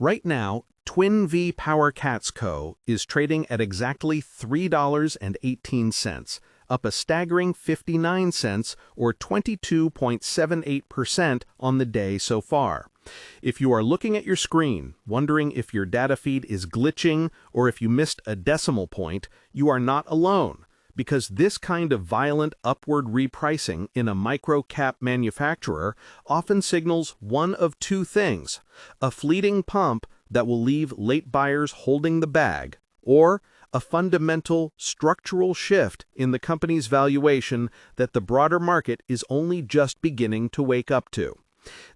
Right now, Twin Vee Powercats Co. is trading at exactly $3.18, up a staggering 59 cents or 22.78% on the day so far. If you are looking at your screen, wondering if your data feed is glitching or if you missed a decimal point, you are not alone, because this kind of violent upward repricing in a micro-cap manufacturer often signals one of two things: a fleeting pump that will leave late buyers holding the bag, or a fundamental structural shift in the company's valuation that the broader market is only just beginning to wake up to.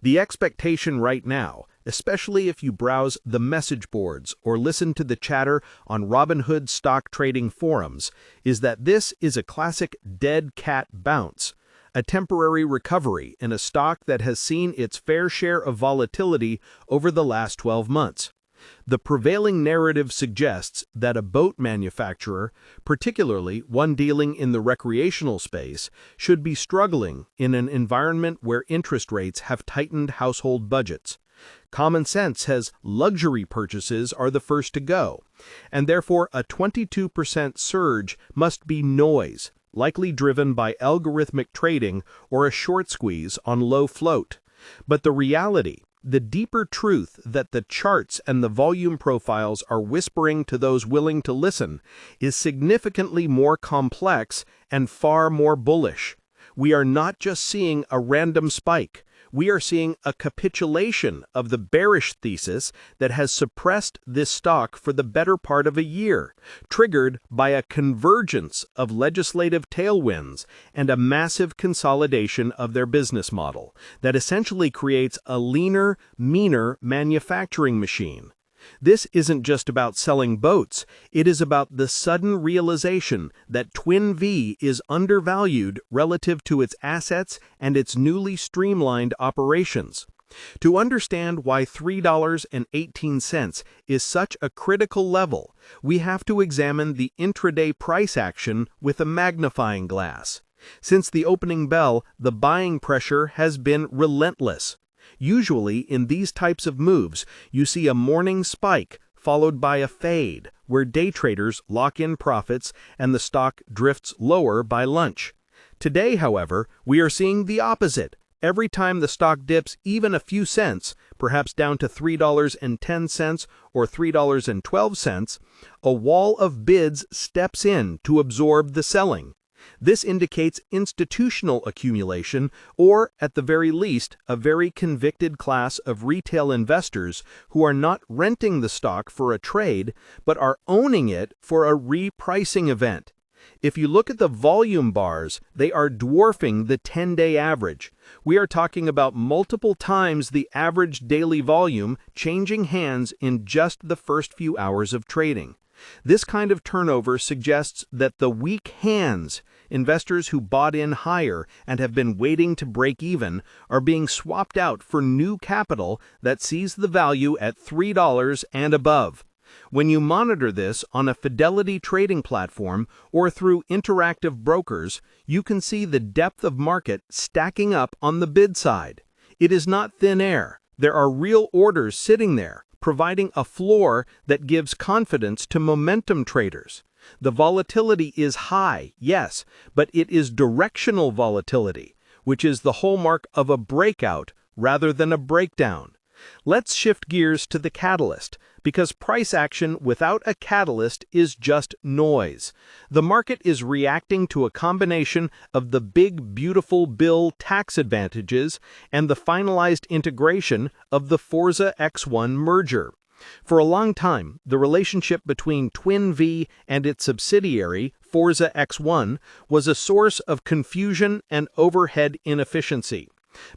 The expectation right now, especially if you browse the message boards or listen to the chatter on Robinhood stock trading forums, is that this is a classic dead cat bounce, a temporary recovery in a stock that has seen its fair share of volatility over the last 12 months. The prevailing narrative suggests that a boat manufacturer, particularly one dealing in the recreational space, should be struggling in an environment where interest rates have tightened household budgets. Common sense says luxury purchases are the first to go, and therefore a 22% surge must be noise, likely driven by algorithmic trading or a short squeeze on low float. But the reality, the deeper truth that the charts and the volume profiles are whispering to those willing to listen, is significantly more complex and far more bullish. We are not just seeing a random spike. We are seeing a capitulation of the bearish thesis that has suppressed this stock for the better part of a year, triggered by a convergence of legislative tailwinds and a massive consolidation of their business model that essentially creates a leaner, meaner manufacturing machine. This isn't just about selling boats, it is about the sudden realization that Twin Vee is undervalued relative to its assets and its newly streamlined operations. To understand why $3.18 is such a critical level, we have to examine the intraday price action with a magnifying glass. Since the opening bell, the buying pressure has been relentless. Usually, in these types of moves, you see a morning spike followed by a fade, where day traders lock in profits and the stock drifts lower by lunch. Today, however, we are seeing the opposite. Every time the stock dips even a few cents, perhaps down to $3.10 or $3.12, a wall of bids steps in to absorb the selling. This indicates institutional accumulation, or, at the very least, a very convicted class of retail investors who are not renting the stock for a trade, but are owning it for a repricing event. If you look at the volume bars, they are dwarfing the 10-day average. We are talking about multiple times the average daily volume changing hands in just the first few hours of trading. This kind of turnover suggests that the weak hands, investors who bought in higher and have been waiting to break even, are being swapped out for new capital that sees the value at $3 and above. When you monitor this on a Fidelity trading platform or through interactive brokers, you can see the depth of market stacking up on the bid side. It is not thin air. There are real orders sitting there, providing a floor that gives confidence to momentum traders. The volatility is high, yes, but it is directional volatility, which is the hallmark of a breakout rather than a breakdown. Let's shift gears to the catalyst, because price action without a catalyst is just noise. The market is reacting to a combination of the big beautiful bill tax advantages and the finalized integration of the Forza X1 merger. For a long time, the relationship between Twin Vee and its subsidiary, Forza X1, was a source of confusion and overhead inefficiency.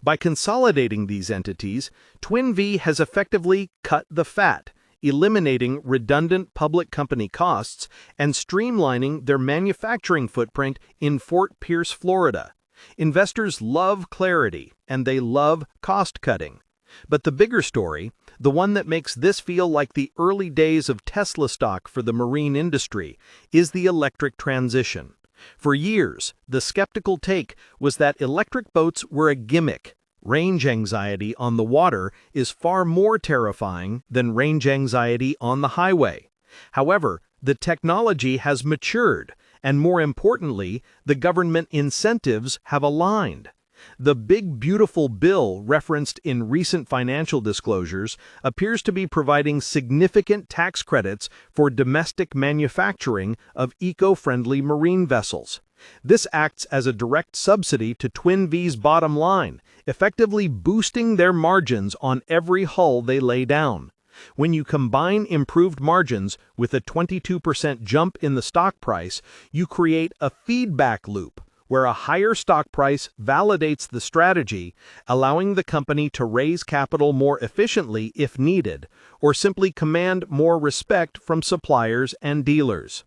By consolidating these entities, Twin Vee has effectively cut the fat, eliminating redundant public company costs and streamlining their manufacturing footprint in Fort Pierce, Florida. Investors love clarity, and they love cost-cutting. But the bigger story, the one that makes this feel like the early days of Tesla stock for the marine industry, is the electric transition. For years, the skeptical take was that electric boats were a gimmick, Range anxiety on the water is far more terrifying than range anxiety on the highway. However, the technology has matured, and more importantly, the government incentives have aligned. The Big Beautiful Bill referenced in recent financial disclosures appears to be providing significant tax credits for domestic manufacturing of eco-friendly marine vessels. This acts as a direct subsidy to Twin Vee's bottom line, effectively boosting their margins on every hull they lay down. When you combine improved margins with a 22% jump in the stock price, you create a feedback loop where a higher stock price validates the strategy, allowing the company to raise capital more efficiently if needed, or simply command more respect from suppliers and dealers.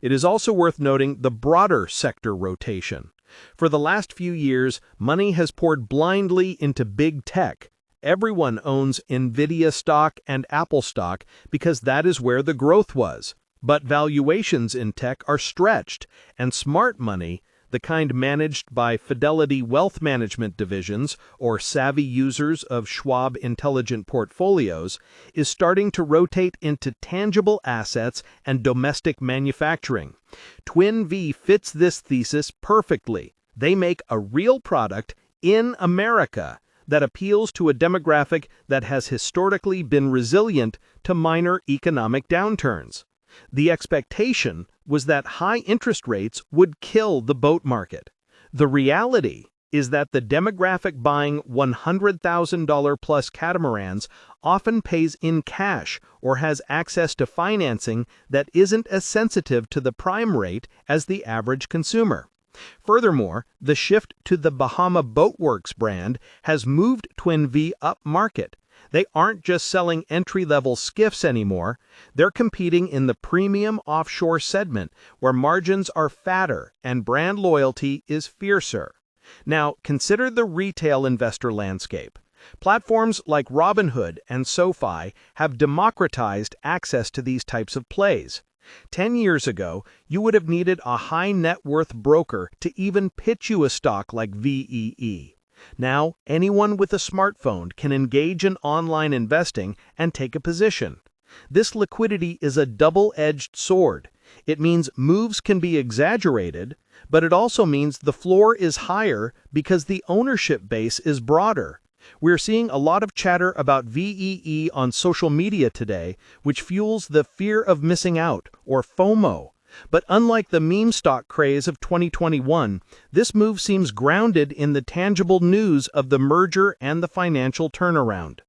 It is also worth noting the broader sector rotation. For the last few years, money has poured blindly into big tech. Everyone owns Nvidia stock and Apple stock because that is where the growth was. But valuations in tech are stretched, and smart money, the kind managed by Fidelity Wealth Management divisions or savvy users of Schwab Intelligent Portfolios, is starting to rotate into tangible assets and domestic manufacturing. Twin Vee fits this thesis perfectly. They make a real product in America that appeals to a demographic that has historically been resilient to minor economic downturns. The expectation was that high interest rates would kill the boat market. The reality is that the demographic buying $100,000 plus catamarans often pays in cash or has access to financing that isn't as sensitive to the prime rate as the average consumer. Furthermore, the shift to the Bahama Boat Works brand has moved Twin Vee up market. They aren't just selling entry-level skiffs anymore, they're competing in the premium offshore segment where margins are fatter and brand loyalty is fiercer. Now, consider the retail investor landscape. Platforms like Robinhood and SoFi have democratized access to these types of plays. 10 years ago, you would have needed a high net worth broker to even pitch you a stock like VEE. Now, anyone with a smartphone can engage in online investing and take a position. This liquidity is a double-edged sword. It means moves can be exaggerated, but it also means the floor is higher because the ownership base is broader. We're seeing a lot of chatter about VEE on social media today, which fuels the fear of missing out, or FOMO. But unlike the meme stock craze of 2021, this move seems grounded in the tangible news of the merger and the financial turnaround.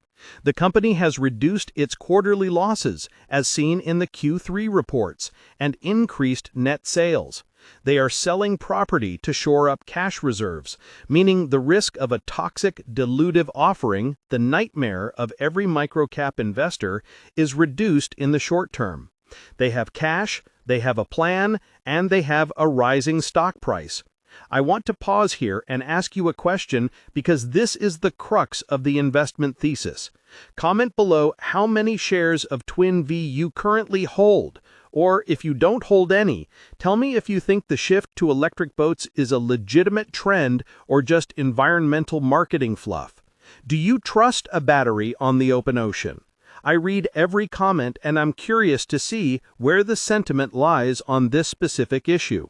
The company has reduced its quarterly losses, as seen in the Q3 reports, and increased net sales. They are selling property to shore up cash reserves, meaning the risk of a toxic, dilutive offering, the nightmare of every microcap investor, is reduced in the short term. They have cash, they have a plan, and they have a rising stock price. I want to pause here and ask you a question because this is the crux of the investment thesis. Comment below how many shares of Twin Vee you currently hold, or if you don't hold any, tell me if you think the shift to electric boats is a legitimate trend or just environmental marketing fluff. Do you trust a battery on the open ocean? I read every comment and I'm curious to see where the sentiment lies on this specific issue.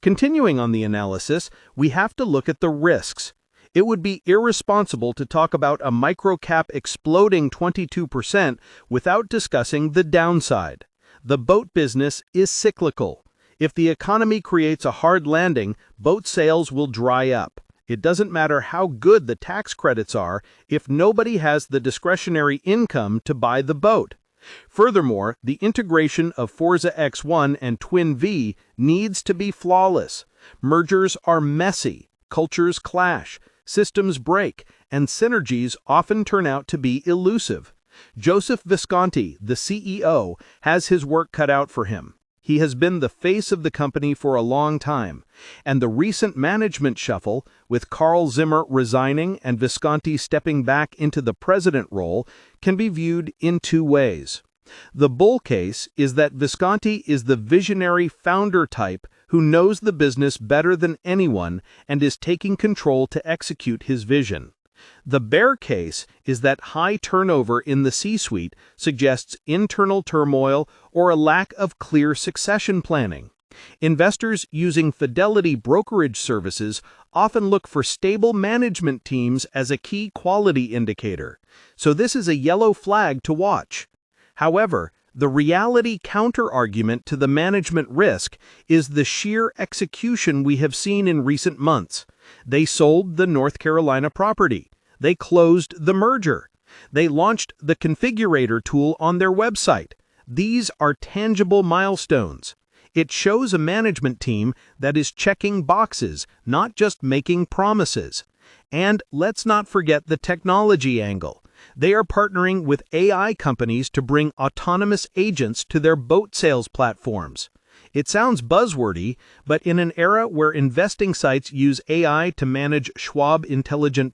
Continuing on the analysis, we have to look at the risks. It would be irresponsible to talk about a microcap exploding 22% without discussing the downside. The boat business is cyclical. If the economy creates a hard landing, boat sales will dry up. It doesn't matter how good the tax credits are if nobody has the discretionary income to buy the boat. Furthermore, the integration of Forza X1 and Twin Vee needs to be flawless. Mergers are messy, cultures clash, systems break, and synergies often turn out to be elusive. Joseph Visconti, the CEO, has his work cut out for him. He has been the face of the company for a long time, and the recent management shuffle, with Carl Zimmer resigning and Visconti stepping back into the president role, can be viewed in two ways. The bull case is that Visconti is the visionary founder type who knows the business better than anyone and is taking control to execute his vision. The bear case is that high turnover in the C-suite suggests internal turmoil or a lack of clear succession planning. Investors using Fidelity brokerage services often look for stable management teams as a key quality indicator, so this is a yellow flag to watch. However, the reality counter-argument to the management risk is the sheer execution we have seen in recent months. They sold the North Carolina property. They closed the merger. They launched the configurator tool on their website. These are tangible milestones. It shows a management team that is checking boxes, not just making promises. And let's not forget the technology angle. They are partnering with AI companies to bring autonomous agents to their boat sales platforms. It sounds buzzwordy, but in an era where investing sites use AI to manage Schwab intelligent portfolios,